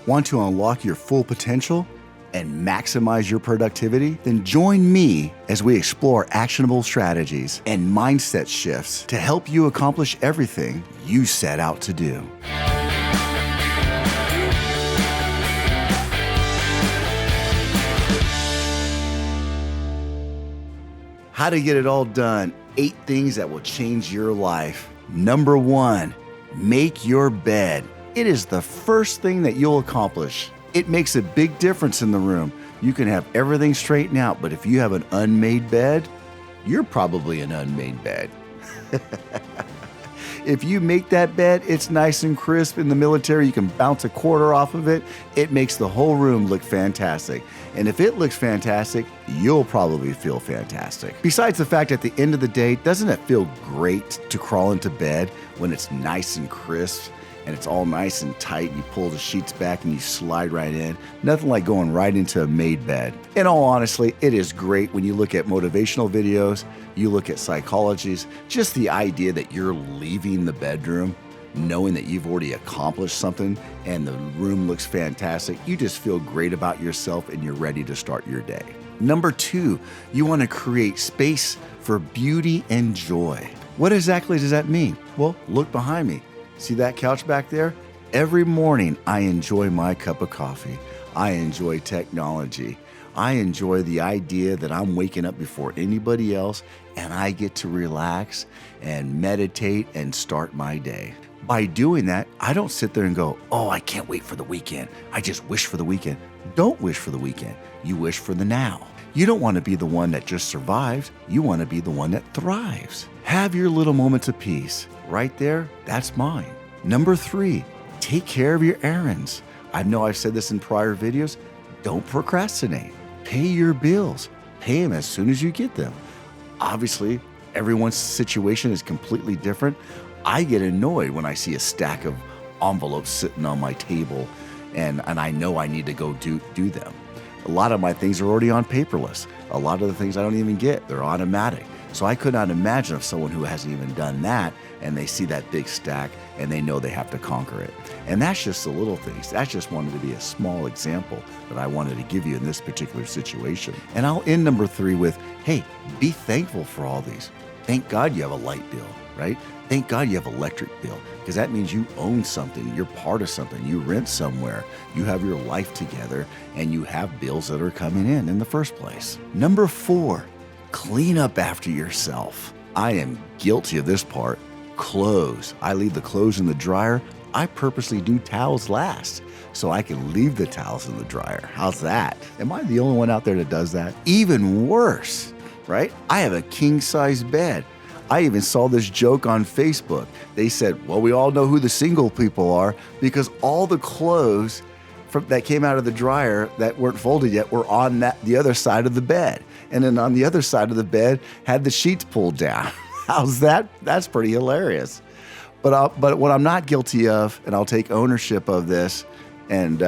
Want to unlock your full potential and maximize your productivity? Then join me as we explore actionable strategies and mindset shifts to help you accomplish everything you set out to do. How to get it all done. 8 things that will change your life. Number 1, make your bed. It is the first thing that you'll accomplish. It makes a big difference in the room. You can have everything straightened out, but if you have an unmade bed, you're probably an unmade bed. If you make that bed, it's nice and crisp. In the military, you can bounce a quarter off of it. It makes the whole room look fantastic. And if it looks fantastic, you'll probably feel fantastic. Besides the fact, at the end of the day, doesn't it feel great to crawl into bed when it's nice and crisp and it's all nice and tight? You pull the sheets back and you slide right in. Nothing like going right into a made bed. In all honesty, it is great when you look at motivational videos, you look at psychologies, just the idea that you're leaving the bedroom knowing that you've already accomplished something and the room looks fantastic. You just feel great about yourself and you're ready to start your day. Number 2, you want to create space for beauty and joy. What exactly does that mean? Well, look behind me. See that couch back there? Every morning, I enjoy my cup of coffee. I enjoy technology. I enjoy the idea that I'm waking up before anybody else and I get to relax and meditate and start my day. By doing that, I don't sit there and go, oh, I can't wait for the weekend. I just wish for the weekend. Don't wish for the weekend. You wish for the now. You don't want to be the one that just survives. You want to be the one that thrives. Have your little moments of peace. Right there, that's mine. Number 3, take care of your errands. I know I've said this in prior videos. Don't procrastinate. Pay your bills. Pay them as soon as you get them. Obviously, everyone's situation is completely different. I get annoyed when I see a stack of envelopes sitting on my table and I know I need to go do them. A lot of my things are already on paperless. A lot of the things I don't even get, they're automatic. So I could not imagine if someone who hasn't even done that and they see that big stack and they know they have to conquer it. And that's just the little things. That's just wanted to be a small example that I wanted to give you in this particular situation. And I'll end number 3 with, hey, be thankful for all these. Thank God you have a light bill, right? Thank God you have an electric bill, because that means you own something, you're part of something, you rent somewhere, you have your life together, and you have bills that are coming in the first place. Number 4, clean up after yourself. I am guilty of this part. Clothes. I leave the clothes in the dryer. I purposely do towels last so I can leave the towels in the dryer. How's that? Am I the only one out there that does that? Even worse, right? I have a king-size bed. I even saw this joke on Facebook. They said, well, we all know who the single people are because all the clothes that came out of the dryer that weren't folded yet were on the other side of the bed. And then on the other side of the bed had the sheets pulled down. How's that? That's pretty hilarious. But what I'm not guilty of, and I'll take ownership of this and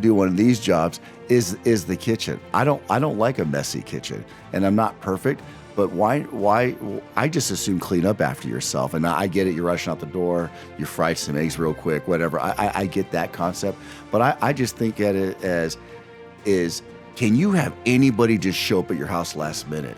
do one of these jobs, is the kitchen. I don't like a messy kitchen, and I'm not perfect. But why? I just assume clean up after yourself. And I get it. You're rushing out the door. You fried some eggs real quick, whatever. I get that concept. But I just think at it as can you have anybody just show up at your house last minute?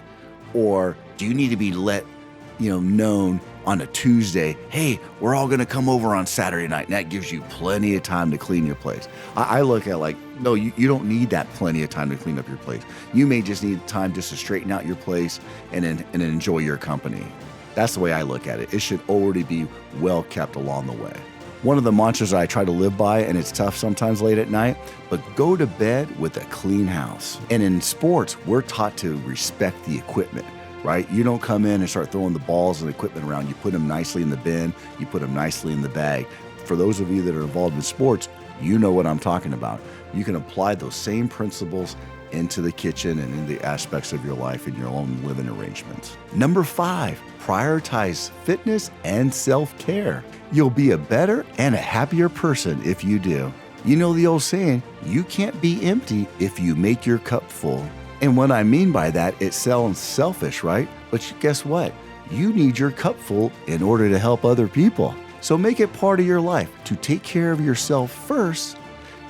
Or do you need to be known on a Tuesday, hey, we're all going to come over on Saturday night. And that gives you plenty of time to clean your place. I look at no, you don't need that plenty of time to clean up your place. You may just need time just to straighten out your place and enjoy your company. That's the way I look at it. It should already be well kept along the way. One of the mantras I try to live by, and it's tough sometimes late at night, but go to bed with a clean house. And in sports, we're taught to respect the equipment. Right? You don't come in and start throwing the balls and equipment around. You put them nicely in the bin. You put them nicely in the bag. For those of you that are involved in sports, you know what I'm talking about. You can apply those same principles into the kitchen and in the aspects of your life in your own living arrangements. Number 5, prioritize fitness and self-care. You'll be a better and a happier person if you do. You know the old saying, you can't be empty if you make your cup full. And what I mean by that, it sounds selfish, right? But guess what? You need your cup full in order to help other people. So make it part of your life to take care of yourself first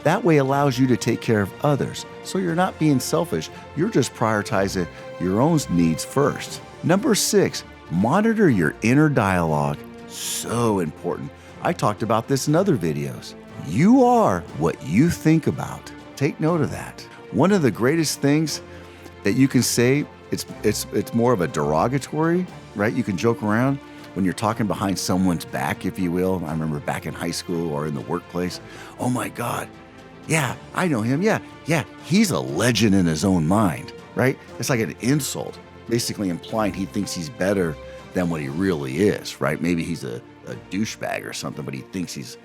That way allows you to take care of others. So you're not being selfish. You're just prioritizing your own needs first. Number 6, monitor your inner dialogue. So important. I talked about this in other videos. You are what you think about. Take note of that. One of the greatest things that you can say, it's more of a derogatory, right? You can joke around when you're talking behind someone's back, if you will. I remember back in high school or in the workplace. Oh my God. Yeah, I know him. Yeah, he's a legend in his own mind, right? It's like an insult, basically implying he thinks he's better than what he really is, right? Maybe he's a douchebag or something, but he thinks he's,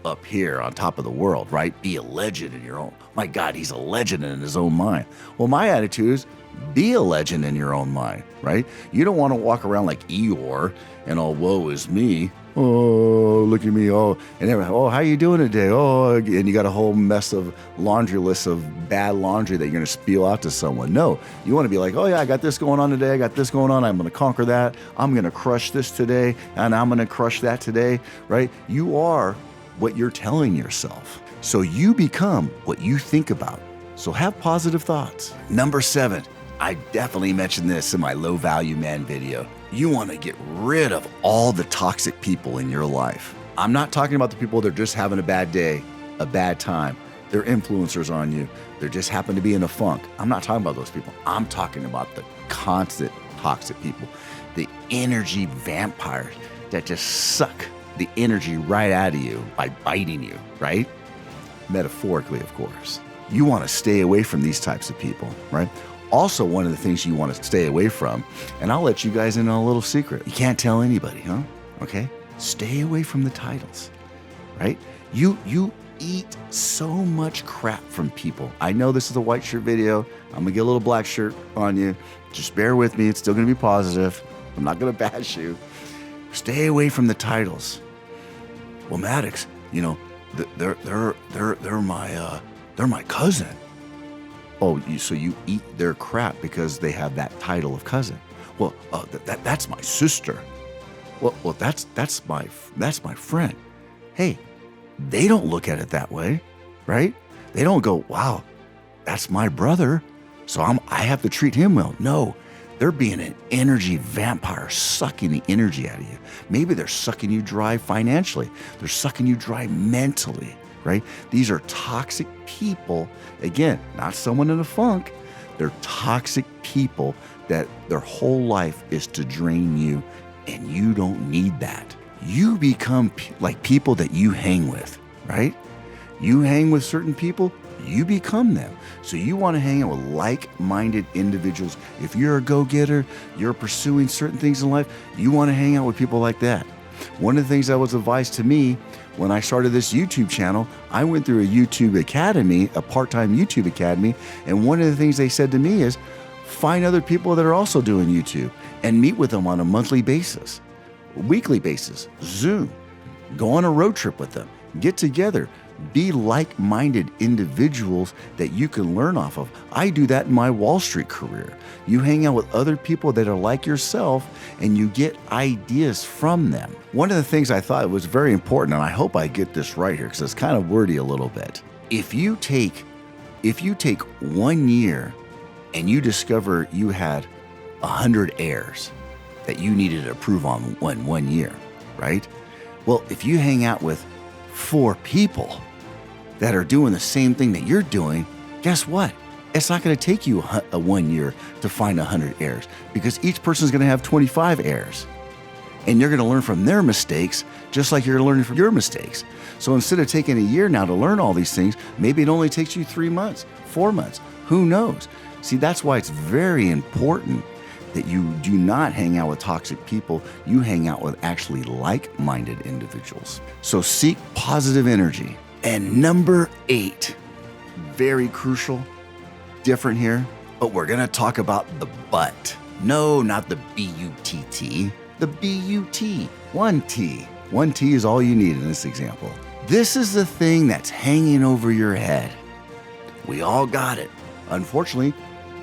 up here on top of the world, right? Be a legend in your own. My God, he's a legend in his own mind. Well, my attitude is be a legend in your own mind, right? You don't want to walk around like Eeyore and all, woe is me. Oh, look at me. Oh, and everyone, oh, how you doing today? Oh, and you got a whole mess of laundry list of bad laundry that you're going to spiel out to someone. No, you want to be like, oh yeah, I got this going on today. I got this going on. I'm going to conquer that. I'm going to crush this today. And I'm going to crush that today, right? You are what you're telling yourself. So you become what you think about. So have positive thoughts. Number 7, I definitely mentioned this in my low value man video. You want to get rid of all the toxic people in your life. I'm not talking about the people that are just having a bad day, a bad time. They're influencers on you. They just happen to be in a funk. I'm not talking about those people. I'm talking about the constant toxic people, the energy vampires that just suck the energy right out of you by biting you, right? Metaphorically, of course. You want to stay away from these types of people, right? Also, one of the things you want to stay away from, and I'll let you guys in on a little secret. You can't tell anybody, huh? Okay? Stay away from the titles, right? You eat so much crap from people. I know this is a white shirt video. I'm going to get a little black shirt on you. Just bear with me. It's still going to be positive. I'm not going to bash you. Stay away from the titles. Well, Maddox, they're my cousin. Oh, so you eat their crap because they have that title of cousin. Well, that's my sister. Well, that's my friend. Hey, they don't look at it that way, right? They don't go, wow, that's my brother, so I have to treat him well. No, they're being an energy vampire, sucking the energy out of you. Maybe they're sucking you dry financially. They're sucking you dry mentally, right? These are toxic people. Again, not someone in a funk. They're toxic people that their whole life is to drain you, and you don't need that. You become like people that you hang with, right? You hang with certain people, you become them. So you want to hang out with like-minded individuals. If you're a go-getter, you're pursuing certain things in life, you want to hang out with people like that. One of the things that was advised to me when I started this YouTube channel, I went through a YouTube academy, a part-time YouTube academy, and one of the things they said to me is, find other people that are also doing YouTube and meet with them on a monthly basis, weekly basis, Zoom, go on a road trip with them, get together, be like-minded individuals that you can learn off of. I do that in my Wall Street career. You hang out with other people that are like yourself and you get ideas from them. One of the things I thought was very important, and I hope I get this right here because it's kind of wordy a little bit. If you take 1 year and you discover you had 100 heirs that you needed to approve on 1 year, right? Well, if you hang out with 4 people that are doing the same thing that you're doing, guess what? It's not going to take you a 1 year to find 100 heirs because each person is going to have 25 heirs. And you're going to learn from their mistakes just like you're learning from your mistakes. So instead of taking a year now to learn all these things, maybe it only takes you 3 months, 4 months. Who knows? See, that's why it's very important that you do not hang out with toxic people. You hang out with actually like-minded individuals. So seek positive energy. And number 8, very crucial, different here, but we're going to talk about the butt. No, not the B-U-T-T, the B-U-T, 1 T. 1 T is all you need in this example. This is the thing that's hanging over your head. We all got it. Unfortunately,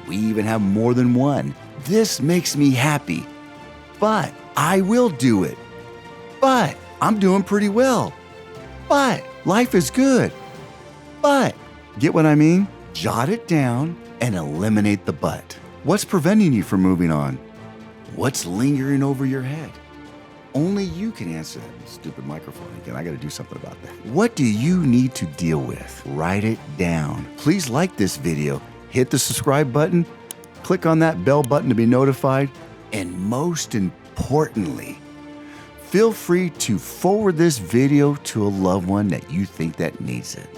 we even have more than one. This makes me happy, but I will do it. But I'm doing pretty well. But life is good. but. Get what I mean? Jot it down and eliminate the but. What's preventing you from moving on? What's lingering over your head? Only you can answer that. Stupid microphone again. I got to do something about that. What do you need to deal with? Write it down. Please like this video. Hit the subscribe button. Click on that bell button to be notified. And most importantly, feel free to forward this video to a loved one that you think that needs it.